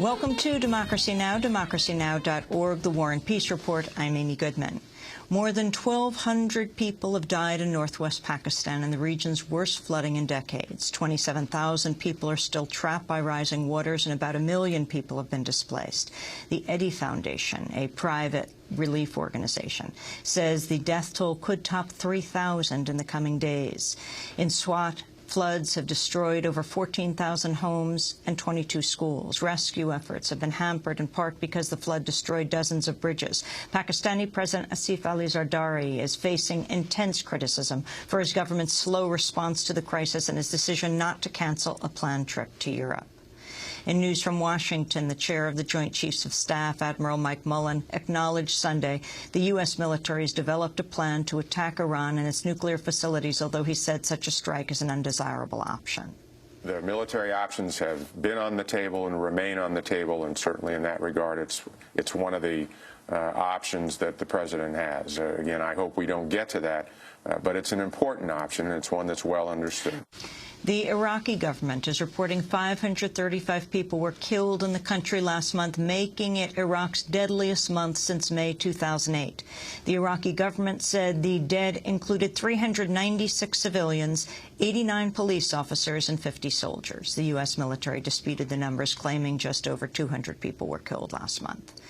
Welcome to Democracy Now!, democracynow.org, The War and Peace Report. I'm Amy Goodman. More than 1,200 people have died in northwest Pakistan in the region's worst flooding in decades. 27,000 people are still trapped by rising waters, and about 1 million people have been displaced. The Eddy Foundation, a private relief organization, says the death toll could top 3,000 in the coming days. In Swat, floods have destroyed over 14,000 homes and 22 schools. Rescue efforts have been hampered in part because the flood destroyed dozens of bridges. Pakistani President Asif Ali Zardari is facing intense criticism for his government's slow response to the crisis and his decision not to cancel a planned trip to Europe. In news from Washington, the chair of the Joint Chiefs of Staff, Admiral Mike Mullen, acknowledged Sunday the U.S. military has developed a plan to attack Iran and its nuclear facilities, although he said such a strike is an undesirable option. The military options have been on the table and remain on the table, and certainly in that regard, it's one of the options that the president has. Again, I hope we don't get to that, but it's an important option, and it's one that's well understood. The Iraqi government is reporting 535 people were killed in the country last month, making it Iraq's deadliest month since May 2008. The Iraqi government said the dead included 396 civilians, 89 police officers, and 50 soldiers. The U.S. military disputed the numbers, claiming just over 200 people were killed last month.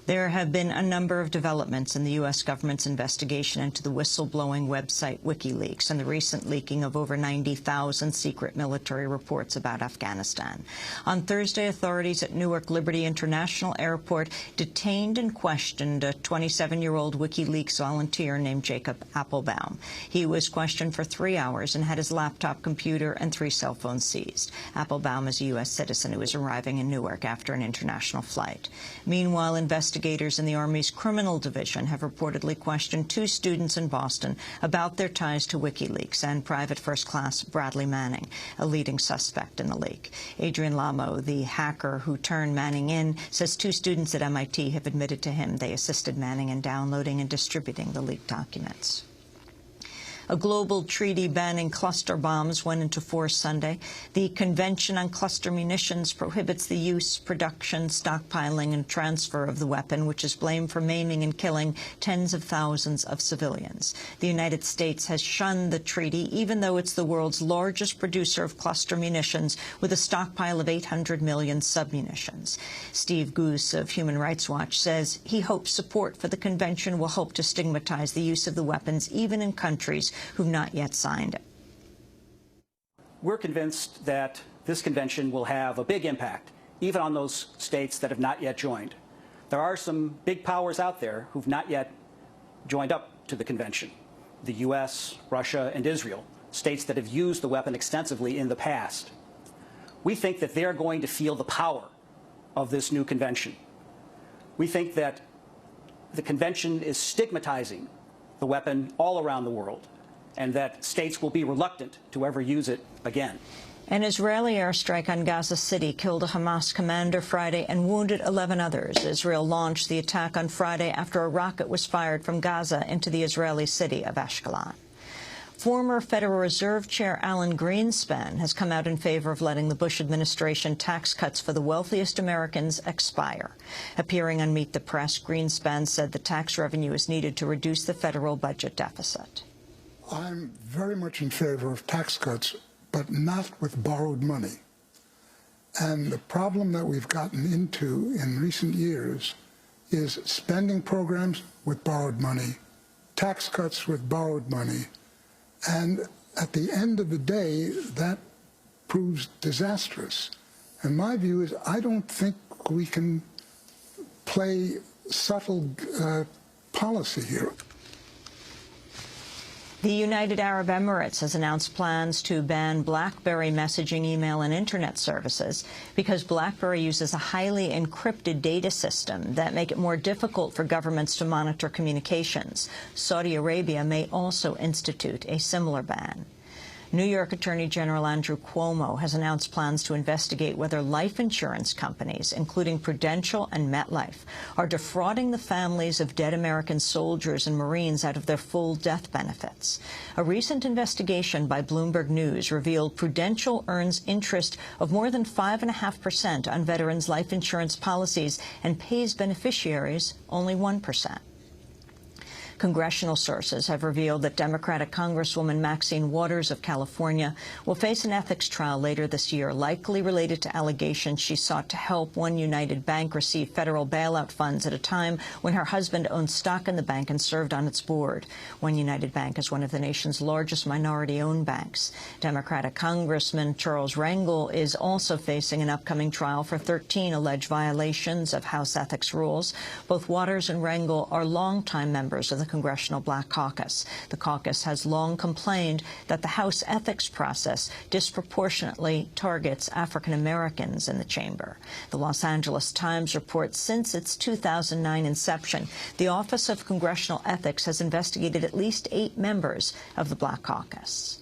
There have been a number of developments in the U.S. government's investigation into the whistleblowing website WikiLeaks and the recent leaking of over 90,000 secret military reports about Afghanistan. On Thursday, authorities at Newark Liberty International Airport detained and questioned a 27-year-old WikiLeaks volunteer named Jacob Applebaum. He was questioned for 3 hours and had his laptop computer and 3 cell phones seized. Applebaum is a U.S. citizen who was arriving in Newark after an international flight. Meanwhile, investigators in the Army's Criminal Division have reportedly questioned 2 students in Boston about their ties to WikiLeaks and Private First Class Bradley Manning, a leading suspect in the leak. Adrian Lamo, the hacker who turned Manning in, says 2 students at MIT have admitted to him they assisted Manning in downloading and distributing the leaked documents. A global treaty banning cluster bombs went into force Sunday. The Convention on Cluster Munitions prohibits the use, production, stockpiling, and transfer of the weapon, which is blamed for maiming and killing tens of thousands of civilians. The United States has shunned the treaty, even though it's the world's largest producer of cluster munitions, with a stockpile of 800 million submunitions. Steve Goose of Human Rights Watch says he hopes support for the convention will help to stigmatize the use of the weapons, even in countries who've not yet signed it. We're convinced that this convention will have a big impact, even on those states that have not yet joined. There are some big powers out there who've not yet joined up to the convention: the U.S., Russia, and Israel, states that have used the weapon extensively in the past. We think that they're going to feel the power of this new convention. We think that the convention is stigmatizing the weapon all around the world, and that states will be reluctant to ever use it again. An Israeli airstrike on Gaza City killed a Hamas commander Friday and wounded 11 others. Israel launched the attack on Friday after a rocket was fired from Gaza into the Israeli city of Ashkelon. Former Federal Reserve Chair Alan Greenspan has come out in favor of letting the Bush administration tax cuts for the wealthiest Americans expire. Appearing on Meet the Press, Greenspan said the tax revenue is needed to reduce the federal budget deficit. I'm very much in favor of tax cuts, but not with borrowed money. And the problem that we've gotten into in recent years is spending programs with borrowed money, tax cuts with borrowed money, and at the end of the day, that proves disastrous. And my view is I don't think we can play subtle policy here. The United Arab Emirates has announced plans to ban BlackBerry messaging, email, and Internet services because BlackBerry uses a highly encrypted data system that make it more difficult for governments to monitor communications. Saudi Arabia may also institute a similar ban. New York Attorney General Andrew Cuomo has announced plans to investigate whether life insurance companies, including Prudential and MetLife, are defrauding the families of dead American soldiers and Marines out of their full death benefits. A recent investigation by Bloomberg News revealed Prudential earns interest of more than 5.5% on veterans' life insurance policies and pays beneficiaries only 1%. Congressional sources have revealed that Democratic Congresswoman Maxine Waters of California will face an ethics trial later this year, likely related to allegations she sought to help One United Bank receive federal bailout funds at a time when her husband owned stock in the bank and served on its board. One United Bank is one of the nation's largest minority-owned banks. Democratic Congressman Charles Rangel is also facing an upcoming trial for 13 alleged violations of House ethics rules. Both Waters and Rangel are longtime members of the Congressional Black Caucus. The caucus has long complained that the House ethics process disproportionately targets African Americans in the chamber. The Los Angeles Times reports since its 2009 inception, the Office of Congressional Ethics has investigated at least 8 members of the Black Caucus.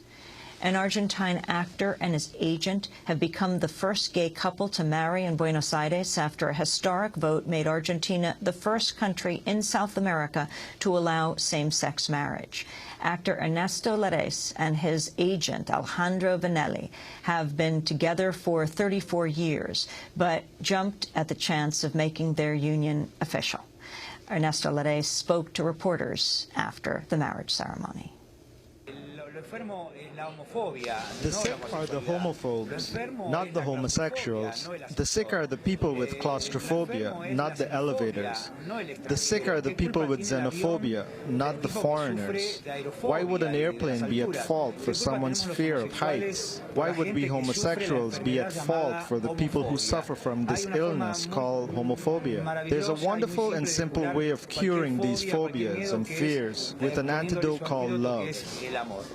An Argentine actor and his agent have become the first gay couple to marry in Buenos Aires after a historic vote made Argentina the first country in South America to allow same-sex marriage. Actor Ernesto Larez and his agent Alejandro Vanelli have been together for 34 years, but jumped at the chance of making their union official. Ernesto Larez spoke to reporters after the marriage ceremony. The sick are the homophobes, not the homosexuals. The sick are the people with claustrophobia, not the elevators. The sick are the people with xenophobia, not the foreigners. Why would an airplane be at fault for someone's fear of heights? Why would we homosexuals be at fault for the people who suffer from this illness called homophobia? There's a wonderful and simple way of curing these phobias and fears with an antidote called love.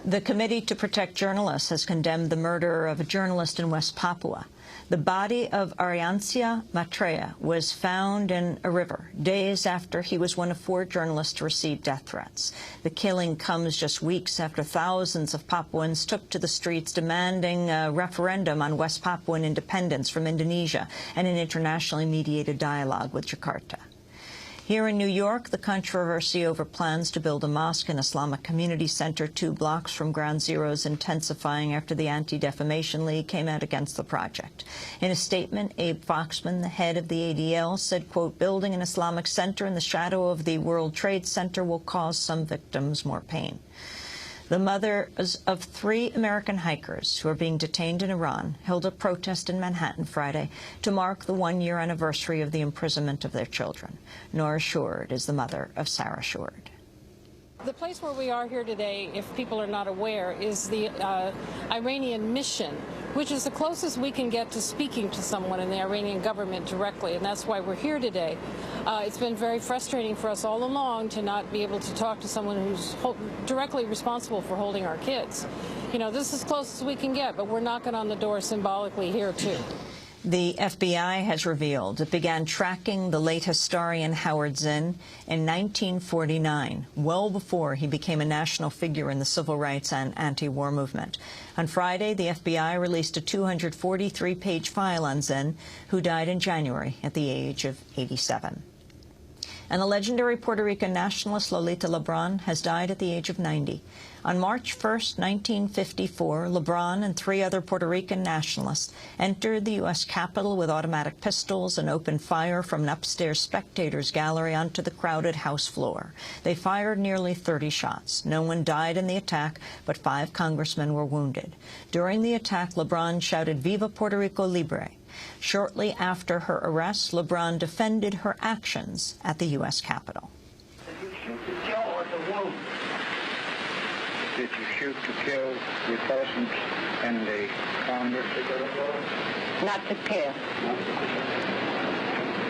The Committee to Protect Journalists has condemned the murder of a journalist in West Papua. The body of Ariancia Maitreya was found in a river days after he was one of 4 journalists to receive death threats. The killing comes just weeks after thousands of Papuans took to the streets demanding a referendum on West Papuan independence from Indonesia and an internationally mediated dialogue with Jakarta. Here in New York, the controversy over plans to build a mosque and Islamic community center 2 blocks from Ground Zero is intensifying after the Anti-Defamation League came out against the project. In a statement, Abe Foxman, the head of the ADL, said, quote, building an Islamic center in the shadow of the World Trade Center will cause some victims more pain. The mothers of 3 American hikers who are being detained in Iran held a protest in Manhattan Friday to mark the 1-year anniversary of the imprisonment of their children. Nora Shord is the mother of Sarah Shord. The place where we are here today, if people are not aware, is the Iranian mission, which is the closest we can get to speaking to someone in the Iranian government directly, and that's why we're here today. It's been very frustrating for us all along to not be able to talk to someone who's directly responsible for holding our kids. You know, this is as close as we can get, but we're knocking on the door symbolically here, too. The FBI has revealed it began tracking the late historian Howard Zinn in 1949, well before he became a national figure in the civil rights and anti-war movement. On Friday, the FBI released a 243-page file on Zinn, who died in January at the age of 87. And the legendary Puerto Rican nationalist Lolita Lebron has died at the age of 90. On March 1, 1954, Lebron and 3 other Puerto Rican nationalists entered the U.S. Capitol with automatic pistols and opened fire from an upstairs spectators gallery onto the crowded House floor. They fired nearly 30 shots. No one died in the attack, but 5 congressmen were wounded. During the attack, Lebron shouted, "Viva Puerto Rico Libre." Shortly after her arrest, Lebron defended her actions at the U.S. Capitol. Did you shoot to kill or to wound? Did you shoot to kill the persons in the Congress? Not to kill.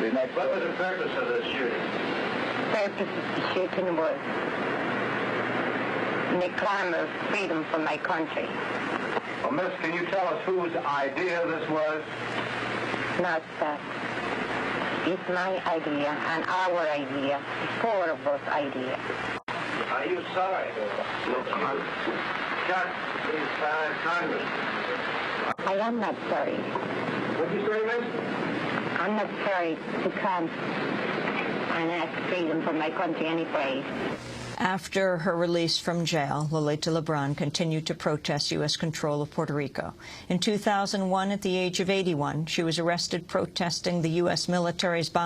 What was the purpose of the shooting? The purpose of the shooting was in the clamor of freedom for my country. Well, miss, can you tell us whose idea this was? Not that. It's my idea and our idea, 4 of us idea. Are you sorry? Chuck, inside Congress. I am not sorry. What you say, miss? I'm not sorry to come and ask freedom for my country any place. After her release from jail, Lolita Lebron continued to protest U.S. control of Puerto Rico. In 2001, at the age of 81, she was arrested protesting the U.S. military's bombing